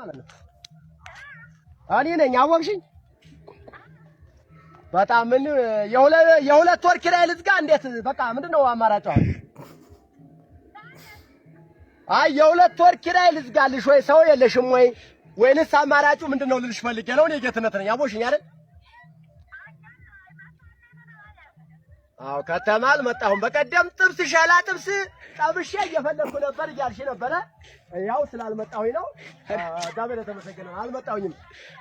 ማለት ነው። እኔ ነኝ አወቅሽኝ። በጣም ምን የሁለት ወር ኪራይ ልዝጋ እንዴት? በቃ ምንድነው አማራጭ? አይ የሁለት ወር ኪራይ ልዝጋልሽ ወይ ሰው የለሽም ወይ ወይንስ አማራጩ ምንድነው ልልሽ ፈልጌ ነው። እኔ ጌትነት ነኝ አወቅሽኝ አይደል? አዎ ከተማ አልመጣሁም። በቀደም ጥብስ ሻላ ጥብስ ጠብሼ እየፈለኩ ነበር እያልሽ ነበረ። ያው ስላልመጣሁኝ ነው። ዳበለ ተመሰገነ አልመጣሁኝም።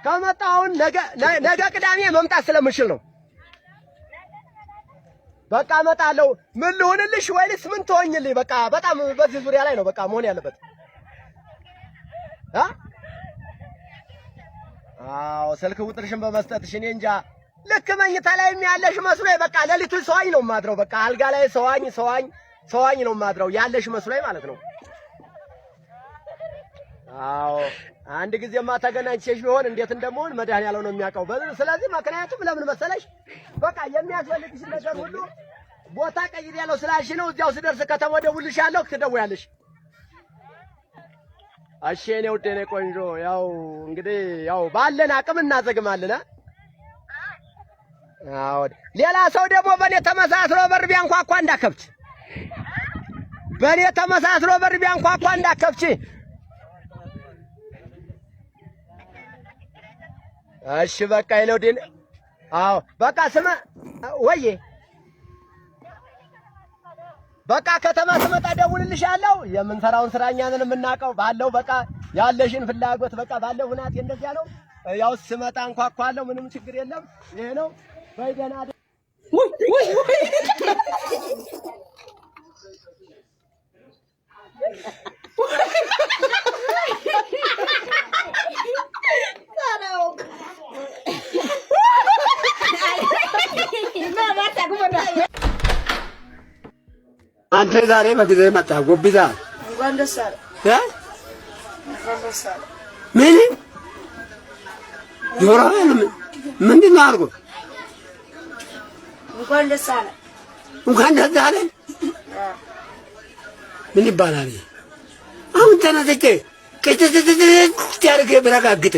ከመጣሁን ነገ ቅዳሜ መምጣት ስለምችል ነው። በቃ እመጣለሁ። ምን ልሁንልሽ ወይስ ምን ትሆኝልኝ? በቃ በጣም በዚህ ዙሪያ ላይ ነው በቃ መሆን ያለበት። አዎ ስልክ ቁጥርሽን በመስጠትሽ እኔ እንጃ ልክ መኝታ ላይ ያለሽ መስሎኝ በቃ ሌሊቱን ሰዋኝ ነው ማድረው። በቃ አልጋ ላይ ሰዋኝ ነው ማድረው ያለሽ መስሎኝ ማለት ነው። አዎ አንድ ጊዜማ ተገናኝቼሽ ቢሆን እንዴት እንደምሆን መድኃኒዓለም ነው የሚያውቀው። ስለዚህ ምክንያቱም ለምን መሰለሽ በቃ የሚያስፈልግሽ ነገር ሁሉ ቦታ ቀይር ያለው ስላልሽ ነው። እዚያው ስደርስ ከተማ ደውልልሻለሁ፣ ትደውያለሽ። እሺ እኔ ውዴ ነኝ ቆንጆ። ያው እንግዲህ ያው ባለን አቅም እናዘግማለን። አዎ ሌላ ሰው ደግሞ በኔ ተመሳስሎ በር ቢያንኳኳ እንዳከብች፣ በኔ ተመሳስሎ በር ቢያንኳኳ እንዳከብች። እሺ በቃ ይለውዲን። አዎ በቃ ስማ ወዬ በቃ ከተማ ስመጣ ደውልልሻለሁ። የምንሰራውን ስራ እኛ ነን የምናውቀው። ባለው በቃ ያለሽን ፍላጎት በቃ ባለው ሁናት እንደዚያ ነው። ያው ስመጣ እንኳኳለሁ፣ ምንም ችግር የለም። ይሄ ነው በይደና ወይ አንተ ዛሬ በጊዜ መጣ ጎብዛ እንኳን ደስ አለ እንኳን ደስ አለ። ምን ጆሮህን ምንድን ነው አድርጎ እንኳን ደስ አለ እንኳን ደስ አለ ምን ይባላል? አሁን ተነስቼ ከዚህ ያርገ ብረጋግጥ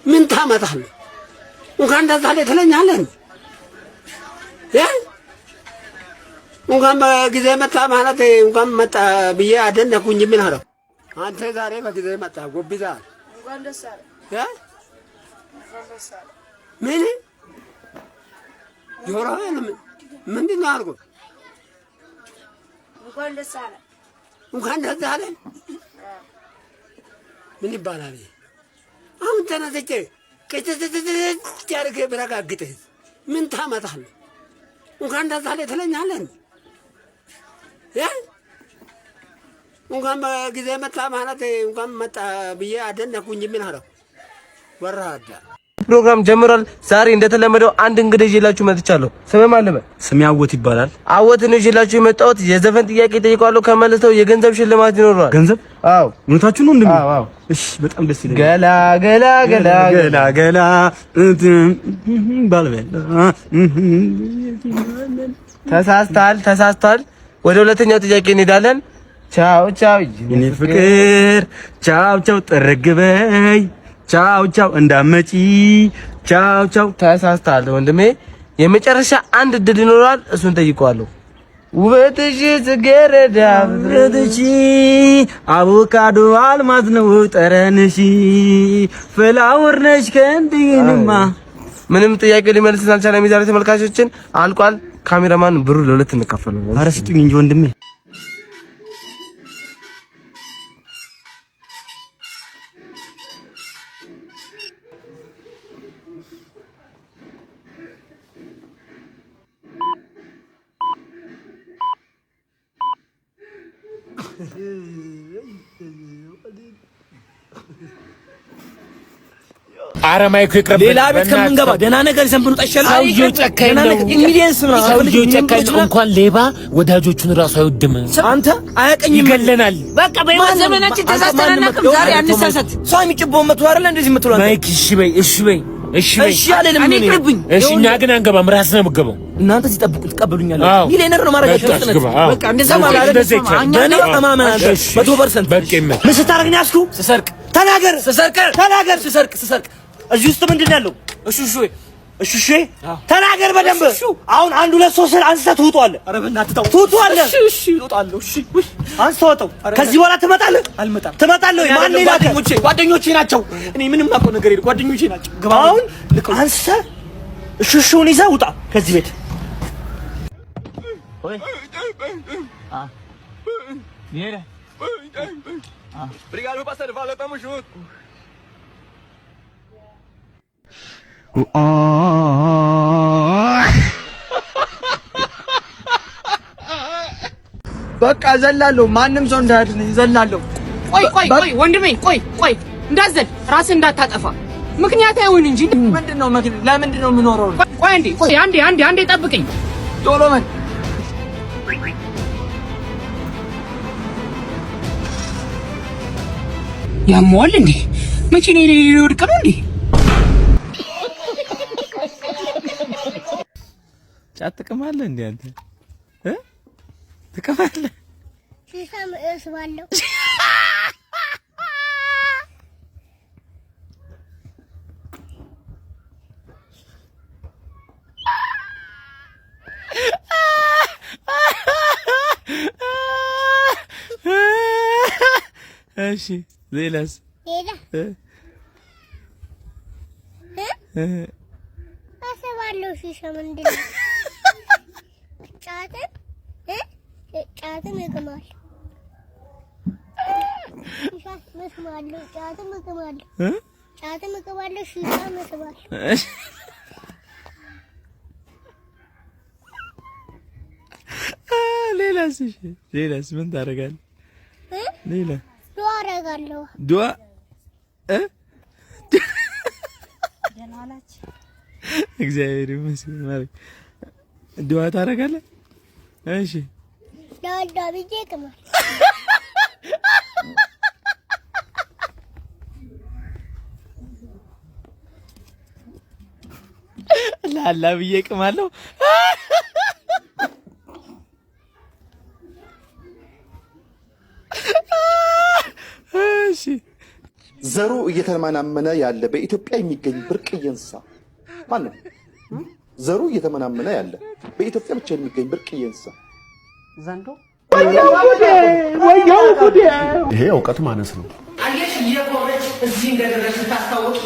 ምን ታመጣለህ? እንኳን ደስ አለ ትለኛለህ? እንኳን በጊዜ መጣ ማለት እንኳን መጣ ብዬ አደነኩኝ። ምን አለው አንተ ዛሬ በጊዜ መጣ ጎብዛ እንኳን ደስ አለ እንኳን ደስ አለ። ምን ጆሮህን ምንድን ነው አድርጎ እንኳን ደስ አለ እንኳን ደስ አለ ምን ይባላል? አሁን ተነስቼ ከዚህ ያርገ ብረጋግጥ ምን ታመጣለህ? እንኳን ደስ አለ ትለኛለህ? እንኳን በጊዜ መጣ ማለት እንኳን መጣ ብዬ አደነኩኝ። ምን አለው ወራዳ ፕሮግራም ጀምሯል። ዛሬ እንደተለመደው አንድ እንግዳ ይዤላችሁ መጥቻለሁ። ስሜ ማን ነው? ስሜ አወት ይባላል። አወት ነው ይዤላችሁ የመጣሁት። የዘፈን ጥያቄ ጠይቀዋለሁ፣ ከመለሰው የገንዘብ ሽልማት ይኖረዋል። ገንዘብ? አዎ። እውነታችሁ ነው? እንደምን? አዎ። እሺ፣ በጣም ደስ ይላል። ገላ ገላ ገላ ገላ ገላ ባልበላ ተሳስታል። ወደ ሁለተኛው ጥያቄ እንሄዳለን። ቻው ቻው የኔ ፍቅር፣ ቻው ቻው ጥርግ በይ፣ ቻው ቻው እንዳመጪ፣ ቻው ቻው። ተሳስታል ወንድሜ። የመጨረሻ አንድ እድል ይኖራል፣ እሱን ጠይቀዋለሁ። ውበትሽ ጽጌረዳ ውበትሽ አቮካዶ አልማዝ ነው ጠረንሽ፣ ፍላወር ነሽ ከእንዲህማ። ምንም ጥያቄ ሊመልስ አልቻለም። የዛሬ ተመልካቾችን አልቋል። ካሜራማን ብሩ ለሁለት እንካፈለው። ኧረ ስጡኝ እንጂ ወንድሜ። አረማይኩ ይቅርብ። ሌላ ቤት ከምንገባ ደህና ነገር ዘንብኑ ጠሸላ። ሰውዬው ጨካኝ ነው። ሰውዬው ጨካኝ ነው። እንኳን ሌባ ወዳጆቹን ራሱ አይወድም። አንተ አያቀኝም፣ ይገለናል። በቃ በዘመናችን ተሳስተናል። ዛሬ አንሳሳት። ሰው የሚጭበው መቶ አይደል እንደዚህ የምትለው ማይክ። እሺ በይ እሺ አለንም። እኔ ይቅርብኝ። እሺ እኛ ግን አንገባም። ራስ ነው የምትገባው። እናንተ ሲጠብቁ ትቀበሉኛላችሁ። ሚሊዮነር ነው ማረጋችሁ። በቃ እንደዛ ማለት ነው። እኛ ተማመናለሁ 100%። በቃ ምን ስታረግ ነው ያዝኩ? ስሰርቅ ተናገር። ስሰርቅ እዚህ ውስጥ ምንድን ነው ያለው? እሺ ተናገር በደንብ። አሁን 1 2 3 አንስተህ ትውጣለህ። ኧረ በእናትህ ተው። ትውጣለህ። እሺ እወጣለሁ። እሺ አንስተህ ወጣው። ከዚህ በኋላ ትመጣለህ? አልመጣም። ትመጣለህ ወይ? ማን ይላል? ጓደኞቼ ናቸው። እኔ ምንም አውቀው ነገር የለም። ጓደኞቼ ናቸው። አሁን አንስተህ እሺውን ይዘህ ውጣ ከዚህ ቤት። ኦይ Viene. Obrigado, meu parceiro. Valeu, tamo junto. በቃ ዘላለሁ። ማንም ሰው እንዳያድነኝ ዘላለሁ። ቆይ ወንድሜ ቆይ እንዳዘል ራስህ እንዳታጠፋ ምክንያት አይሁን እንጂ ምንድነው? ለምንድን ነው የምኖረው? ቆይ አንዴ ጠብቀኝ። ቶሎ በል። ያሟል እንዴ? መቼ ነው ሊወድቅ ነው እንዴ? ጫት ትቅማለህ እንዴ አንተ? ትቅማለህ? ሲሳም እስባለሁ። እሺ ሌላስ? እስባለሁ። ሲሳም እንዴ ጫትም እቅማለሁ። ሲሳም እስባለሁ። ጫትም እቅማለሁ። ሲሳም እስባለሁ። ሌላስ? እሺ ሌላስ ምን ታደርጋለህ? ሌላ ዱአ አደርጋለሁ። ዱአ እግዚአብሔር ይመስገን ማለት ዱአ ታደርጋለህ? እሺ ዳዳ ብዬ እቅማለሁ። ላላ ብዬ እቅማለሁ። እሺ ዘሩ እየተመናመነ ያለ በኢትዮጵያ የሚገኝ ብርቅዬ እንስሳ ማን ነው? ዘሩ እየተመናመነ ያለ በኢትዮጵያ ብቻ የሚገኝ ብርቅዬ እንስሳ ዘንዶ። ይሄ እውቀት ማነስ ነው። አየሽ እየቆረች እዚህ እንደደረስሽ ታስታውቂ።